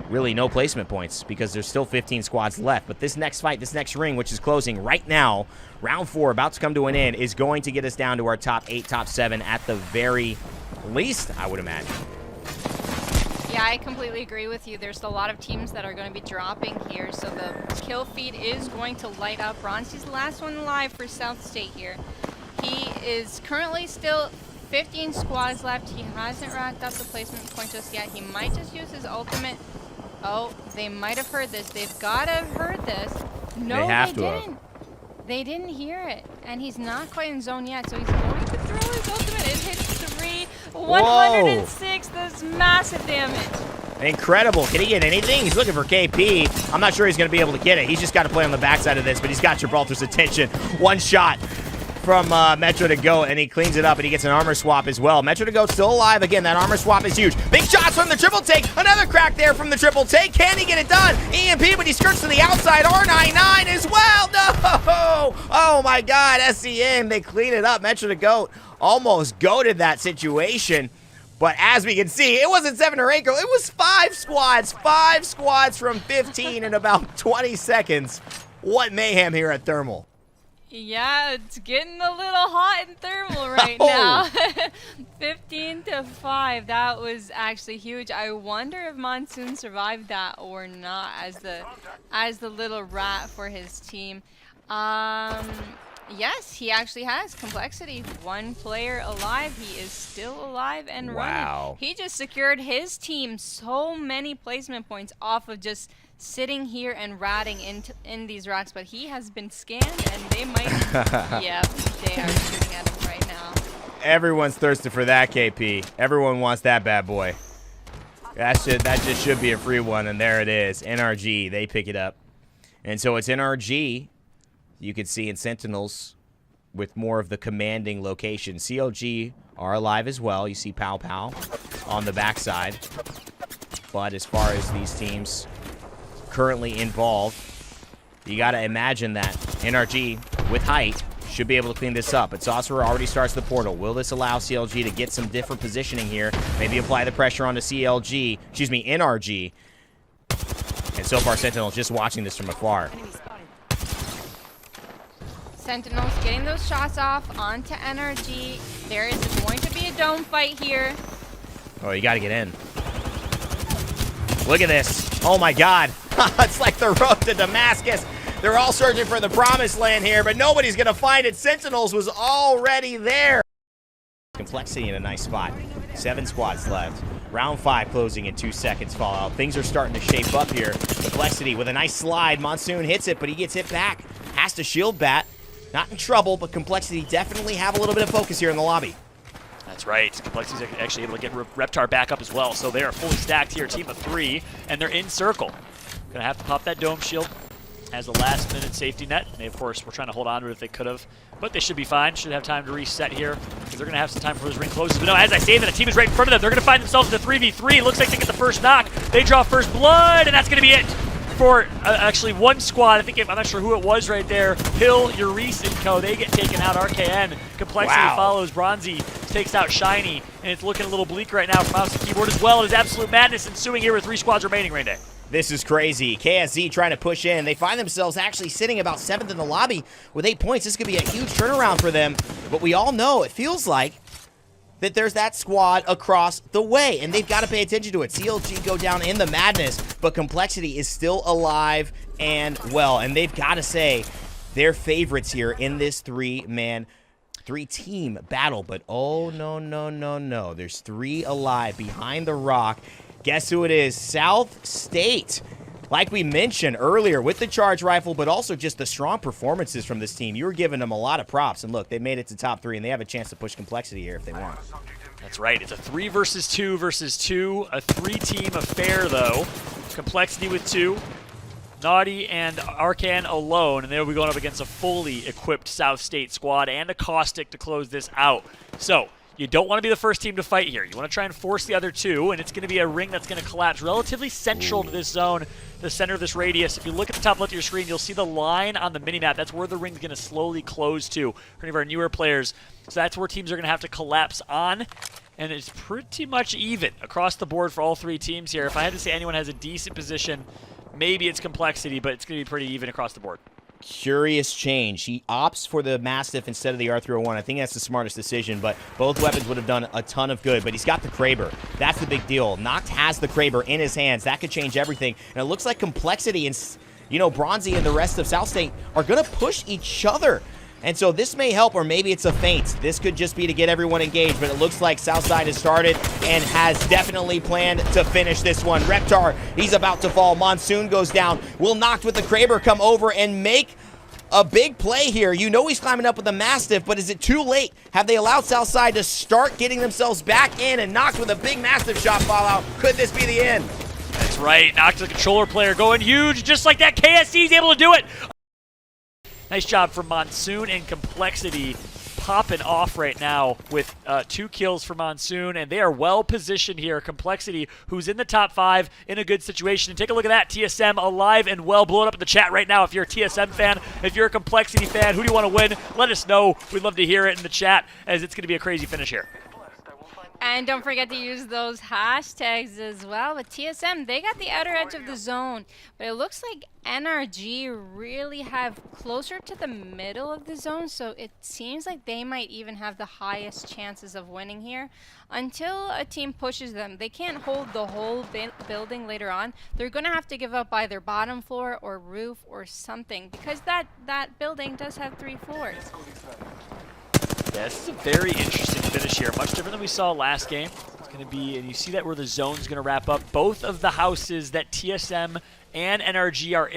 really no placement points because there's still 15 squads left. But this next fight, this next ring, which is closing right now, round 4, about to come to an end, is going to get us down to our top 8, top 7 at the very least, I would imagine. Yeah, I completely agree with you. There's a lot of teams that are going to be dropping here, so the kill feed is going to light up. Bronzy's the last one alive for South State here. He is currently still 15 squads left. He hasn't racked up the placement point just yet. He might just use his ultimate. Oh, they might have heard this. They've got to have heard this. No, they didn't. They didn't hear it. And he's not quite in zone yet, so he's going to throw his ultimate. It hits 3, 106. That's massive damage. Incredible. Can he get anything? He's looking for KP. I'm not sure he's going to be able to get it. He's just got to play on the backside of this, but he's got Gibraltar's attention. One shot from Metro to Goat, and he cleans it up, and he gets an armor swap as well. Metro to Goat still alive. Again, that armor swap is huge. Big shots from the triple take. Another crack there from the triple take. Can he get it done? EMP, but he skirts to the outside. R99 as well. No! Oh, my God. SCN, they clean it up. Metro to Goat almost goated that situation. But as we can see, it wasn't 7 or 8, it was 5 squads. 5 squads from 15 in about 20 seconds. What mayhem here at Thermal. Yeah, it's getting a little hot in Thermal right now. 15-5, that was actually huge. I wonder if Monsoon survived that or not as the little rat for his team. Yes, he actually has Complexity. 1 player alive. He is still alive and running. He just secured his team so many placement points off of just sitting here and ratting in these rocks, but he has been scanned and they might yeah, they are shooting at him right now. Everyone's thirsty for that, KP. Everyone wants that bad boy. That just should be a free one, and there it is. NRG, they pick it up. And so it's NRG, you can see in Sentinels with more of the commanding location. CLG are alive as well. You see Pow Pow on the backside. But as far as these teams currently involved, you got to imagine that NRG with height should be able to clean this up. But Sorcerer already starts the portal. Will this allow CLG to get some different positioning here? Maybe apply the pressure onto NRG. And so far, Sentinel's just watching this from afar. Sentinels getting those shots off onto NRG. There is going to be a dome fight here. Oh, you got to get in. Look at this. Oh, my God. It's like the road to Damascus. They're all searching for the promised land here, but nobody's going to find it. Sentinels was already there. Complexity in a nice spot. 7 squads left. Round 5 closing in 2 seconds. Fallout. Things are starting to shape up here. Complexity with a nice slide. Monsoon hits it, but he gets hit back. Has to shield bat. Not in trouble, but Complexity definitely have a little bit of focus here in the lobby. That's right. Complexity's actually able to get Reptar back up as well. So they are fully stacked here, team of 3, and they're in circle. Gonna have to pop that dome shield as a last-minute safety net. They, of course, were trying to hold on to it if they could have, but they should be fine. Should have time to reset here because they're gonna have some time before this ring closes. But no, as I say that, a team is right in front of them. They're gonna find themselves in a 3v3. Looks like they get the first knock. They draw first blood, and that's gonna be it for actually 1 squad. I think I'm not sure who it was right there. Hill, Urice, and Co. They get taken out. RKN. Complexity follows. Bronzy takes out Shiny, and it's looking a little bleak right now for mouse and keyboard as well. It is absolute madness ensuing here with 3 squads remaining, Rain Day. This is crazy. KSZ trying to push in. They find themselves actually sitting about 7th in the lobby with 8 points. This could be a huge turnaround for them. But we all know, it feels like, that there's that squad across the way, and they've got to pay attention to it. CLG go down in the madness, but Complexity is still alive and well, and they've got to say they're favorites here in this 3-team battle. But oh, no. There's 3 alive behind the rock. Guess who it is? South State. Like we mentioned earlier with the charge rifle, but also just the strong performances from this team. You were giving them a lot of props, and look, they made it to top 3, and they have a chance to push Complexity here if they want. That's right. It's a 3 versus 2 versus 2. A 3-team affair, though. Complexity with 2. Naughty and Arcan alone, and they'll be going up against a fully equipped South State squad and a Caustic to close this out. So, you don't want to be the first team to fight here. You want to try and force the other 2, and it's going to be a ring that's going to collapse relatively central to this zone, the center of this radius. If you look at the top left of your screen, you'll see the line on the minimap. That's where the ring's going to slowly close to for any of our newer players. So that's where teams are going to have to collapse on. and it's pretty much even across the board for all three teams here. If I had to say anyone has a decent position, maybe it's Complexity, but it's going to be pretty even across the board. Curious change. He opts for the Mastiff instead of the R301. I think that's the smartest decision, but both weapons would have done a ton of good. But he's got the Kraber. That's the big deal. Noct has the Kraber in his hands. That could change everything. And it looks like Complexity and, Bronzy and the rest of South State are going to push each other. And so this may help, or maybe it's a feint. This could just be to get everyone engaged, but it looks like Southside has started and has definitely planned to finish this one. Reptar, he's about to fall. Monsoon goes down. Will Noct with the Kraber come over and make a big play here? He's climbing up with the Mastiff, but is it too late? Have they allowed Southside to start getting themselves back in, and Noct with a big Mastiff shot fall out? Could this be the end? That's right. Noct, the controller player, going huge, just like that. KSC is able to do it. Nice job from Monsoon and Complexity popping off right now with 2 kills for Monsoon, and they are well positioned here. Complexity, who's in the top 5, in a good situation. And take a look at that. TSM alive and well. Blow it up in the chat right now if you're a TSM fan. If you're a Complexity fan, who do you want to win? Let us know. We'd love to hear it in the chat, as it's going to be a crazy finish here. And don't forget to use those hashtags as well. With TSM, they got the outer edge of the zone. But it looks like NRG really have closer to the middle of the zone. So it seems like they might even have the highest chances of winning here. Until a team pushes them, they can't hold the whole building later on. They're going to have to give up either bottom floor or roof or something. Because that building does have 3 floors. Yeah, this is a very interesting finish here. Much different than we saw last game. It's going to be, and you see that where the zone's going to wrap up. Both of the houses that TSM and NRG are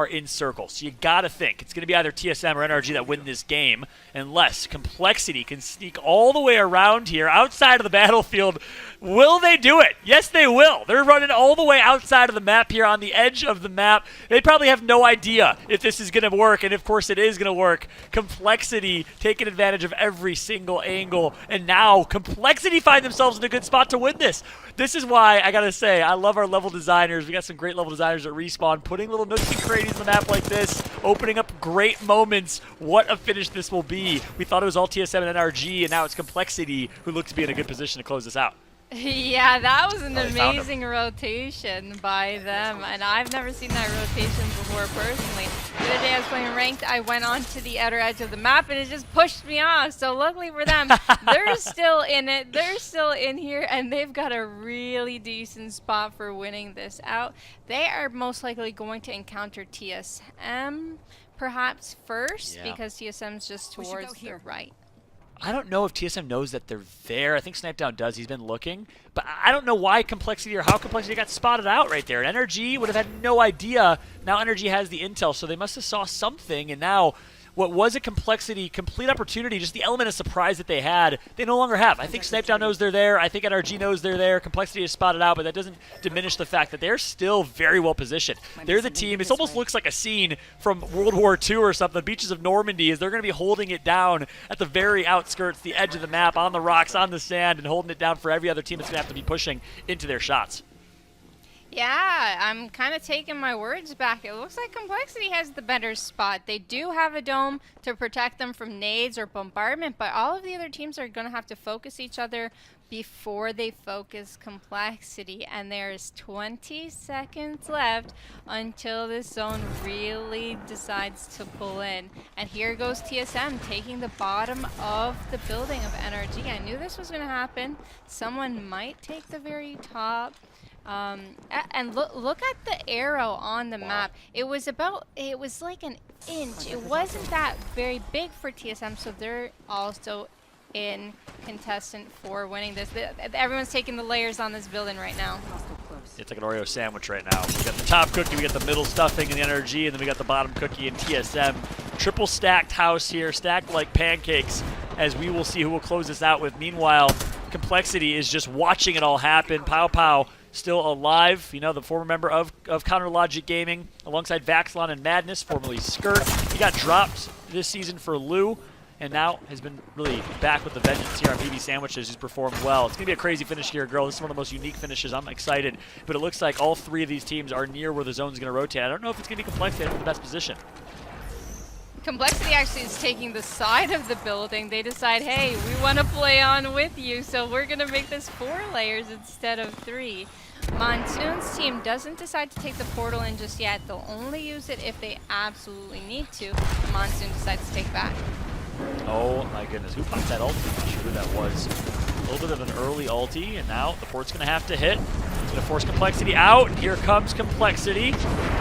in circles. So you got to think it's going to be either TSM or NRG that win this game, unless Complexity can sneak all the way around here outside of the battlefield. Will they do it? Yes, they will. They're running all the way outside of the map here, on the edge of the map. They probably have no idea if this is going to work, and of course it is going to work. Complexity taking advantage of every single angle, and now Complexity find themselves in a good spot to win this. This is why I got to say, I love our level designers. We got some great level designers at Respawn, putting little nooks and crannies on the map like this, opening up great moments. What a finish this will be. We thought it was all TSM and NRG, and now it's Complexity who look to be in a good position to close this out. Yeah, that was an amazing rotation by them, and I've never seen that rotation before personally. The other day I was playing ranked, I went on to the outer edge of the map and it just pushed me off. So luckily for them, they're still in it, they're still in here, and they've got a really decent spot for winning this out. They are most likely going to encounter TSM perhaps first, because TSM's just towards the right. I don't know if TSM knows that they're there. I think Snipedown does. He's been looking. But I don't know why Complexity or how Complexity got spotted out right there. And NRG would have had no idea. Now NRG has the intel, so they must have saw something. And now what was a Complexity complete opportunity, just the element of surprise that they had, they no longer have. I think Snipedown knows they're there. I think NRG knows they're there. Complexity is spotted out, but that doesn't diminish the fact that they're still very well positioned. They're the team. It almost looks like a scene from World War II or something. The beaches of Normandy, is they're going to be holding it down at the very outskirts, the edge of the map, on the rocks, on the sand, and holding it down for every other team that's going to have to be pushing into their shots. Yeah, I'm kind of taking my words back. It looks like Complexity has the better spot. They do have a dome to protect them from nades or bombardment, but all of the other teams are going to have to focus each other before they focus Complexity. And there's 20 seconds left until this zone really decides to pull in. And here goes TSM taking the bottom of the building of NRG. I knew this was going to happen. Someone might take the very top. And look at the arrow on the map. It was like an inch. It wasn't that very big for TSM, so they're also in contestant for winning this. Everyone's taking the layers on this building right now. It's like an Oreo sandwich right now. We got the top cookie, we got the middle stuffing in the NRG, and then we got the bottom cookie in TSM. Triple stacked house here, stacked like pancakes, as we will see who will close this out with. Meanwhile, Complexity is just watching it all happen. Pow Pow still alive, the former member of Counter Logic Gaming, alongside Vaxlon and Madness, formerly Skirt. He got dropped this season for Lou, and now has been really back with the vengeance here on PB Sandwiches, who's performed well. It's going to be a crazy finish here, girl. This is one of the most unique finishes. I'm excited, but it looks like all 3 of these teams are near where the zone's going to rotate. I don't know if it's going to be Complexity in the best position. Complexity actually is taking the side of the building. They decide, hey, we want to play on with you, so we're going to make this 4 layers instead of 3. Monsoon's team doesn't decide to take the portal in just yet. They'll only use it if they absolutely need to. Monsoon decides to take back. Oh my goodness, who popped that ulti? Not sure who that was. A little bit of an early ulti, and now the port's going to have to hit. It's going to force Complexity out, and here comes Complexity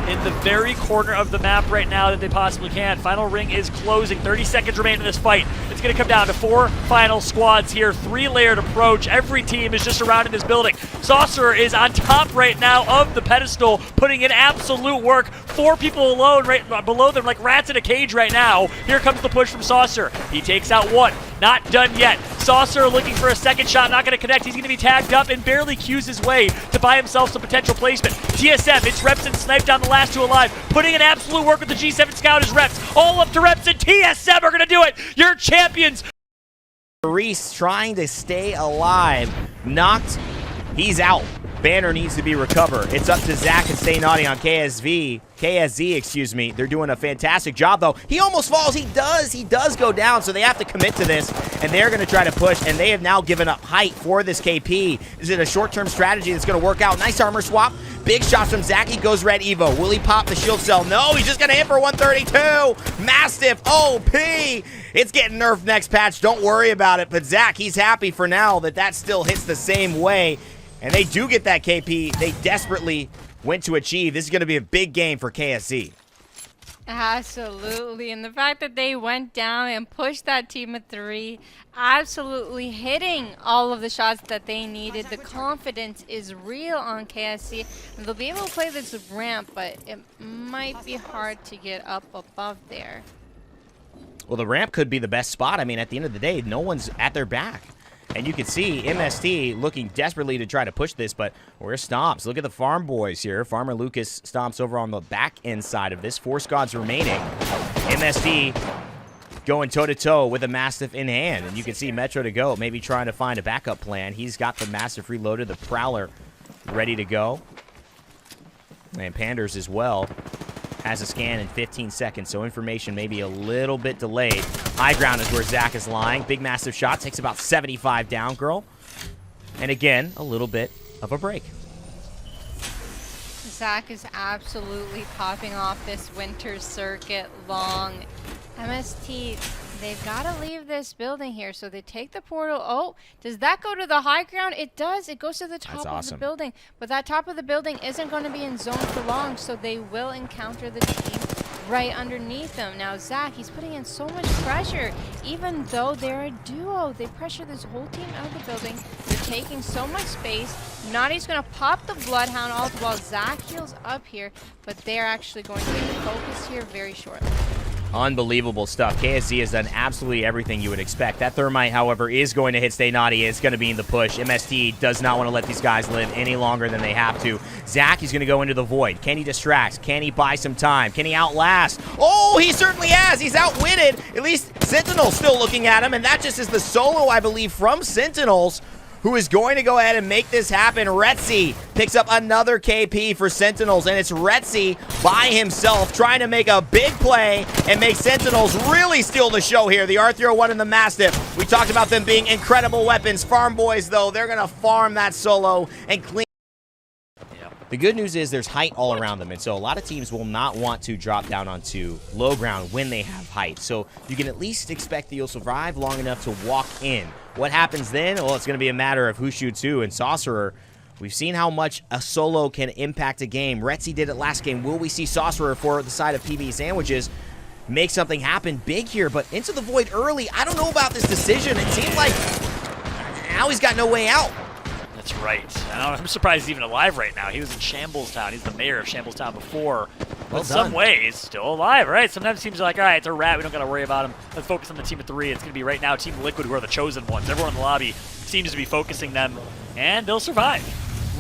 in the very corner of the map right now that they possibly can. Final ring is closing. 30 seconds remain in this fight. It's going to come down to 4 final squads here. 3-layered approach. Every team is just surrounding this building. Saucer is on top right now of the pedestal, putting in absolute work. 4 people alone right below them like rats in a cage right now. Here comes the push from Saucer. He takes out 1. Not done yet. Saucer looking for a second shot, not going to connect. He's going to be tagged up and barely cues his way to buy himself some potential placement. TSM, it's Repson sniped down the last 2 alive, putting in absolute work with the G7 scout as Reps. All up to Repson. TSM are going to do it. Your champions. Reese trying to stay alive. Knocked. He's out. Banner needs to be recovered. It's up to Zach and Stay Naughty on KSZ, excuse me. They're doing a fantastic job, though. He almost falls. He does go down, so they have to commit to this, and they're going to try to push, and they have now given up height for this KP. Is it a short-term strategy that's going to work out? Nice armor swap. Big shots from Zach. He goes red Evo. Will he pop the shield cell? No, he's just going to hit for 132. Mastiff OP. It's getting nerfed next patch. Don't worry about it, but Zach, he's happy for now that still hits the same way. And they do get that KP they desperately went to achieve. This is going to be a big game for KSC. Absolutely. And the fact that they went down and pushed that team of 3, absolutely hitting all of the shots that they needed. The confidence is real on KSC. And they'll be able to play this ramp, but it might be hard to get up above there. Well, the ramp could be the best spot. I mean, at the end of the day, no one's at their back. And you can see MST looking desperately to try to push this, but where's Stomps? Look at the farm boys here. Farmer Lucas Stomps over on the back end side of this. 4 squads remaining. MST going toe-to-toe with a Mastiff in hand. And you can see Metro to go, maybe trying to find a backup plan. He's got the Mastiff reloaded, the Prowler ready to go. And Panders as well. Has a scan in 15 seconds, so information may be a little bit delayed. High ground is where Zach is lying. Big massive shot, takes about 75 down, girl. And again, a little bit of a break. Zach is absolutely popping off this winter circuit long. MST, they've got to leave this building here, so they take the portal. Oh, does that go to the high ground? It does. It goes to the top of the building. But that top of the building isn't going to be in zone for long, so they will encounter the team right underneath them. Now, Zach, he's putting in so much pressure. Even though they're a duo, they pressure this whole team out of the building. They're taking so much space. Naughty's going to pop the Bloodhound all while Zach heals up here, but they're actually going to get focused here very shortly. Unbelievable stuff. KSC has done absolutely everything you would expect. That Thermite, however, is going to hit Stay Naughty. It's going to be in the push. MST does not want to let these guys live any longer than they have to. Zach is going to go into the void. Can he distract? Can he buy some time? Can he outlast? Oh, he certainly has. He's outwitted. At least Sentinel's still looking at him, and that just is the solo, I believe, from Sentinels, who is going to go ahead and make this happen. Retzi picks up another KP for Sentinels, and it's Retzi by himself trying to make a big play and make Sentinels really steal the show here. The R301 and the Mastiff. We talked about them being incredible weapons. Farm boys, though, they're going to farm that solo and clean. The good news is there's height all around them, and so a lot of teams will not want to drop down onto low ground when they have height. So you can at least expect that you'll survive long enough to walk in. What happens then? Well, it's going to be a matter of who shoots who, and Sorcerer, we've seen how much a solo can impact a game. Retzi did it last game. Will we see Sorcerer for the side of PB Sandwiches make something happen big here? But into the void early, I don't know about this decision. It seemed like now he's got no way out. That's right. I'm surprised he's even alive right now. He was in Shambles Town. He's the mayor of Shambles Town before. But in some ways, still alive, right? Sometimes teams are like, all right, it's a rat. We don't got to worry about him. Let's focus on the team of 3. It's going to be right now Team Liquid, who are the chosen ones. Everyone in the lobby seems to be focusing them, and they'll survive.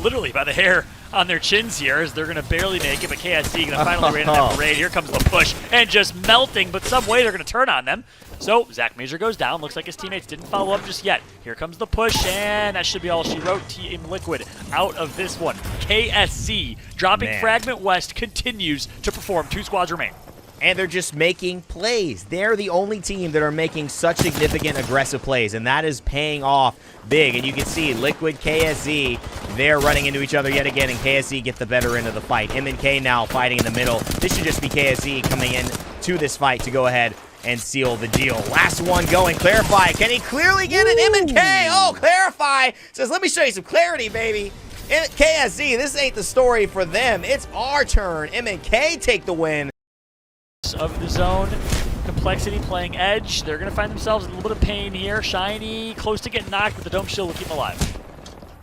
Literally by the hair on their chins here, as they're going to barely make it, but KSC going to finally raid on that parade. Here comes the push, and just melting, but some way they're going to turn on them. So Zach Major goes down. Looks like his teammates didn't follow up just yet. Here comes the push, and that should be all she wrote. Team Liquid out of this one. KSC dropping Fragment West continues to perform. 2 squads remain. and they're just making plays. They're the only team that are making such significant aggressive plays, and that is paying off big. And you can see Liquid, KSZ, they're running into each other yet again, and KSZ get the better end of the fight. MNK now fighting in the middle. This should just be KSZ coming in to this fight to go ahead and seal the deal. Last one going, Clarify. Can he clearly get it? MNK, oh, Clarify says, let me show you some clarity, baby. KSZ, this ain't the story for them. It's our turn. MNK take the win. Of the zone, Complexity playing edge. They're going to find themselves in a little bit of pain here. Shiny close to getting knocked, but the Dome Shield will keep them alive.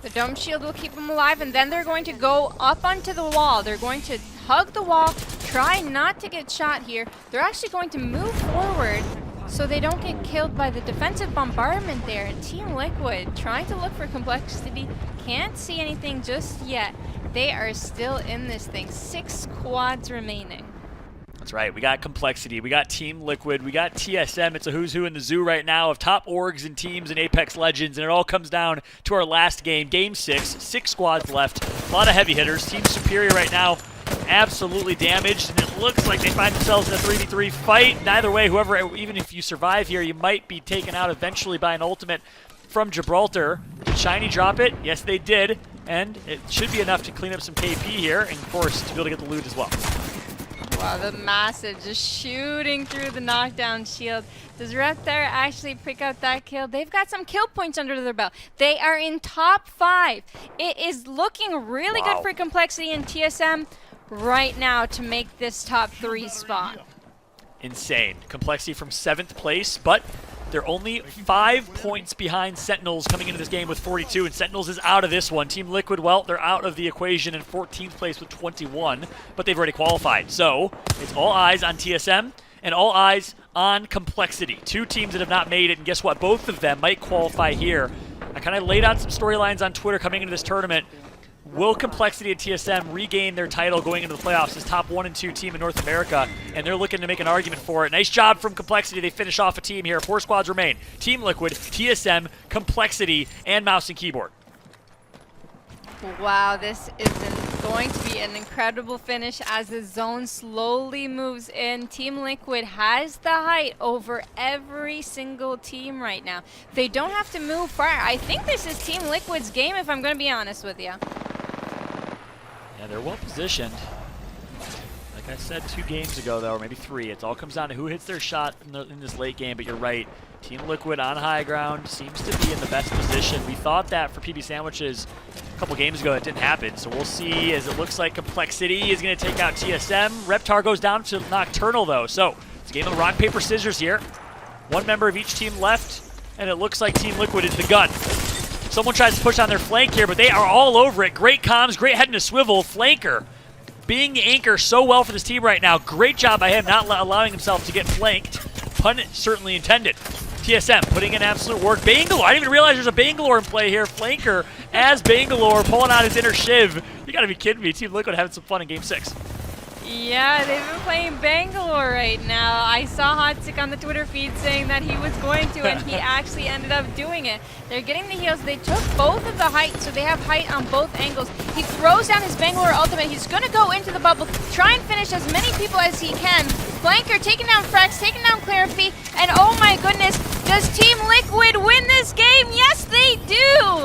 The Dome Shield will keep them alive, and then they're going to go up onto the wall. They're going to hug the wall, try not to get shot here. They're actually going to move forward so they don't get killed by the defensive bombardment there. And Team Liquid trying to look for Complexity. Can't see anything just yet. They are still in this thing. 6 squads remaining. That's right. We got Complexity. We got Team Liquid. We got TSM. It's a who's who in the zoo right now of top orgs and teams in Apex Legends, and it all comes down to our last game, Game 6. 6 squads left. A lot of heavy hitters. Team Superior right now absolutely damaged, and it looks like they find themselves in a 3v3 fight. Neither way, whoever, even if you survive here, you might be taken out eventually by an ultimate from Gibraltar. Did Shiny drop it? Yes, they did, and it should be enough to clean up some KP here, and of course, to be able to get the loot as well. Wow, the Massive just shooting through the knockdown shield. Does Reptar actually pick up that kill? They've got some kill points under their belt. They are in top 5. It is looking really good for Complexity and TSM right now to make this top 3 spot. Insane. Complexity from 7th place, but they're only 5 points behind Sentinels coming into this game with 42, and Sentinels is out of this one. Team Liquid, well, they're out of the equation in 14th place with 21, but they've already qualified. So it's all eyes on TSM and all eyes on Complexity. 2 teams that have not made it, and guess what? Both of them might qualify here. I kind of laid out some storylines on Twitter coming into this tournament. Will Complexity and TSM regain their title going into the playoffs as top 1 and 2 team in North America? And they're looking to make an argument for it. Nice job from Complexity. They finish off a team here. 4 squads remain. Team Liquid, TSM, Complexity, and Mouse and Keyboard. Wow, this is going to be an incredible finish as the zone slowly moves in. Team Liquid has the height over every single team right now. They don't have to move far. I think this is Team Liquid's game, if I'm going to be honest with you. Yeah, they're well positioned. Like I said 2 games ago, though, or maybe 3, it all comes down to who hits their shot in this late game, but you're right. Team Liquid on high ground seems to be in the best position. We thought that for PB Sandwiches a couple games ago. It didn't happen, so we'll see as it looks like Complexity is going to take out TSM. Reptar goes down to Nocturnal, though, so it's a game of rock, paper, scissors here. 1 member of each team left, and it looks like Team Liquid is the gun. Someone tries to push on their flank here, but they are all over it. Great comms, great head in a swivel. Flanker being the anchor so well for this team right now. Great job by him not allowing himself to get flanked. Pun certainly intended. TSM putting in absolute work. Bangalore, I didn't even realize there's a Bangalore in play here. Flanker as Bangalore pulling out his inner Shiv. You gotta be kidding me. Team Liquid having some fun in Game 6. Yeah, they've been playing Bangalore right now. I saw Hotstick on the Twitter feed saying that he was going to, and he actually ended up doing it. They're getting the heals. They took both of the height, so they have height on both angles. He throws down his Bangalore ultimate. He's going to go into the bubble, try and finish as many people as he can. Flanker taking down Frex, taking down Clarify, and oh my goodness, does Team Liquid win this game? Yes, they do!